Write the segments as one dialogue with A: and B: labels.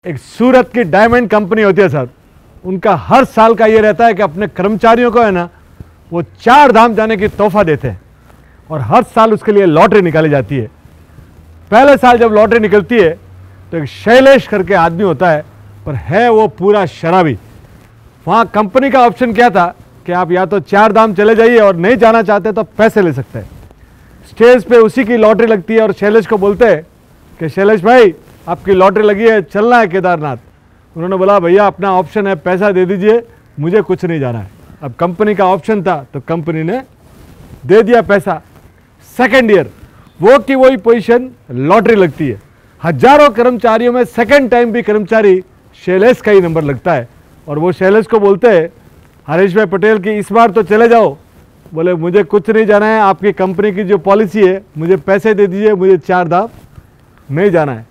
A: एक सूरत की diamond company होती है सर, उनका हर साल का ये रहता है कि अपने कर्मचारियों को है ना वो 4 धाम जाने की तोहफा देते हैं और हर साल उसके लिए लॉटरी निकाली जाती है। पहले साल जब लॉटरी निकलती है तो एक शैलेश करके आदमी होता है, पर है वो पूरा शराबी। वहाँ कंपनी का ऑप्शन क्या था कि आप या तो 4 धाम चले जाइए और नहीं जाना चाहते तो पैसे ले सकते हैं। स्टेज पे उसी की लॉटरी लगती है और शैलेश को बोलते हैं कि शैलेश भाई आपकी लॉटरी लगी है, चलना है केदारनाथ। उन्होंने बोला भैया अपना ऑप्शन है, पैसा दे दीजिए, मुझे कुछ नहीं जाना है। अब कंपनी का ऑप्शन था तो कंपनी ने दे दिया पैसा। सेकेंड ईयर वो की वही पोजीशन, लॉटरी लगती है। हजारों कर्मचारियों में सेकेंड टाइम भी कर्मचारी शैलेश का ही नंबर लगता है और वो शैलेश को बोलते हैं हरीश भाई पटेल की इस बार तो चले जाओ। बोले मुझे कुछ नहीं जाना है, आपकी कंपनी की जो पॉलिसी है मुझे पैसे दे दीजिए, मुझे 4 धाम नहीं जाना है।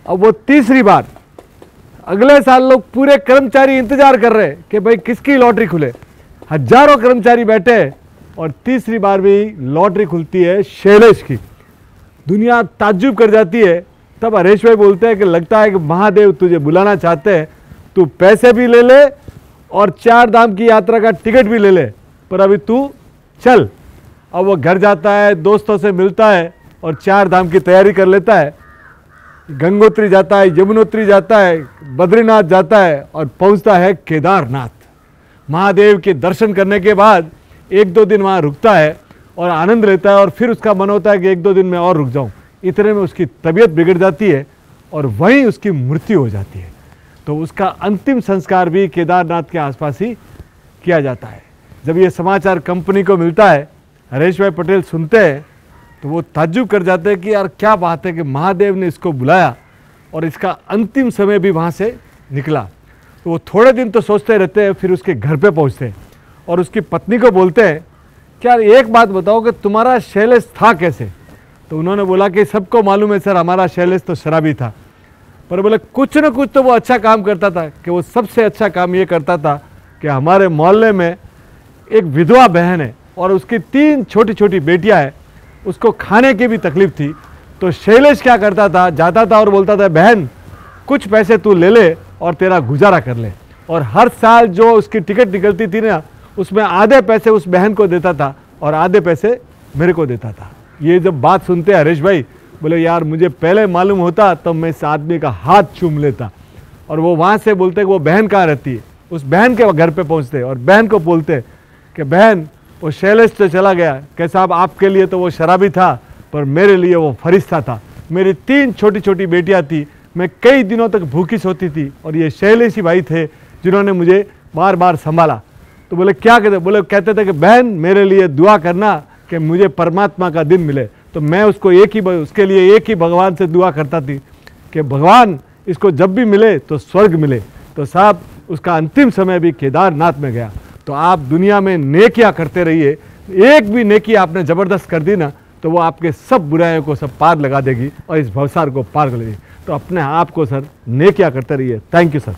A: अब वो तीसरी बार, अगले साल लोग पूरे कर्मचारी इंतजार कर रहे हैं कि भाई किसकी लॉटरी खुले। हजारों कर्मचारी बैठे और तीसरी बार भी लॉटरी खुलती है शैलेश की। दुनिया ताज्जुब कर जाती है। तब हरीश भाई बोलते हैं कि लगता है कि महादेव तुझे बुलाना चाहते हैं, तू पैसे भी ले ले और 4 धाम की यात्रा का टिकट भी ले ले, पर अभी तू चल। अब वो घर जाता है, दोस्तों से मिलता है और 4 धाम की तैयारी कर लेता है। गंगोत्री जाता है, यमुनोत्री जाता है, बद्रीनाथ जाता है और पहुंचता है केदारनाथ। महादेव के दर्शन करने के बाद 1-2 दिन वहाँ रुकता है और आनंद लेता है और फिर उसका मन होता है कि 1-2 दिन में और रुक जाऊँ। इतने में उसकी तबीयत बिगड़ जाती है और वहीं उसकी मृत्यु हो जाती है। तो उसका अंतिम संस्कार भी केदारनाथ के आसपास ही किया जाता है। जब ये समाचार कंपनी को मिलता है, हरीश भाई पटेल सुनते हैं तो वो ताज्जुब कर जाते हैं कि यार क्या बात है कि महादेव ने इसको बुलाया और इसका अंतिम समय भी वहाँ से निकला। तो वो थोड़े दिन तो सोचते रहते हैं, फिर उसके घर पे पहुँचते हैं और उसकी पत्नी को बोलते हैं कि यार एक बात बताओ कि तुम्हारा शैलेश था कैसे। तो उन्होंने बोला कि सबको मालूम है सर हमारा शैलेश तो शराबी था, पर बोले कुछ न कुछ तो वो अच्छा काम करता था। कि वो सबसे अच्छा काम ये करता था कि हमारे मोहल्ले में एक विधवा बहन है और उसकी 3 छोटी छोटी बेटियां हैं, उसको खाने की भी तकलीफ थी। तो शैलेश क्या करता था, जाता था और बोलता था बहन कुछ पैसे तू ले ले और तेरा गुजारा कर ले। और हर साल जो उसकी टिकट निकलती थी ना, उसमें आधे पैसे उस बहन को देता था और आधे पैसे मेरे को देता था। ये जब बात सुनते हरीश भाई बोले यार मुझे पहले मालूम होता तो मैं इस आदमी का हाथ चूम लेता। और वो वहाँ से बोलते कि वो बहन कहाँ रहती है, उस बहन के घर पे पहुँचते और बहन को बोलते कि बहन वो शैलेश तो चला गया, कि साहब आपके लिए तो वो शराबी था पर मेरे लिए वो फरिश्ता था। मेरी 3 छोटी छोटी बेटियाँ थी, मैं कई दिनों तक भूखी सोती थी और ये शैलेश ही भाई थे जिन्होंने मुझे बार बार संभाला। तो बोले क्या कहते, बोले कहते थे कि बहन मेरे लिए दुआ करना कि मुझे परमात्मा का दिन मिले। तो मैं उसके लिए एक ही भगवान से दुआ करता थी कि भगवान इसको जब भी मिले तो स्वर्ग मिले। तो साहब उसका अंतिम समय भी केदारनाथ में गया। तो आप दुनिया में नेकियां करते रहिए, एक भी नेकी आपने ज़बरदस्त कर दी ना तो वो आपके सब बुराइयों को सब पार लगा देगी और इस भवसार को पार कर लेगी। तो अपने आप को सर नेकियां करते रहिए। Thank you sir.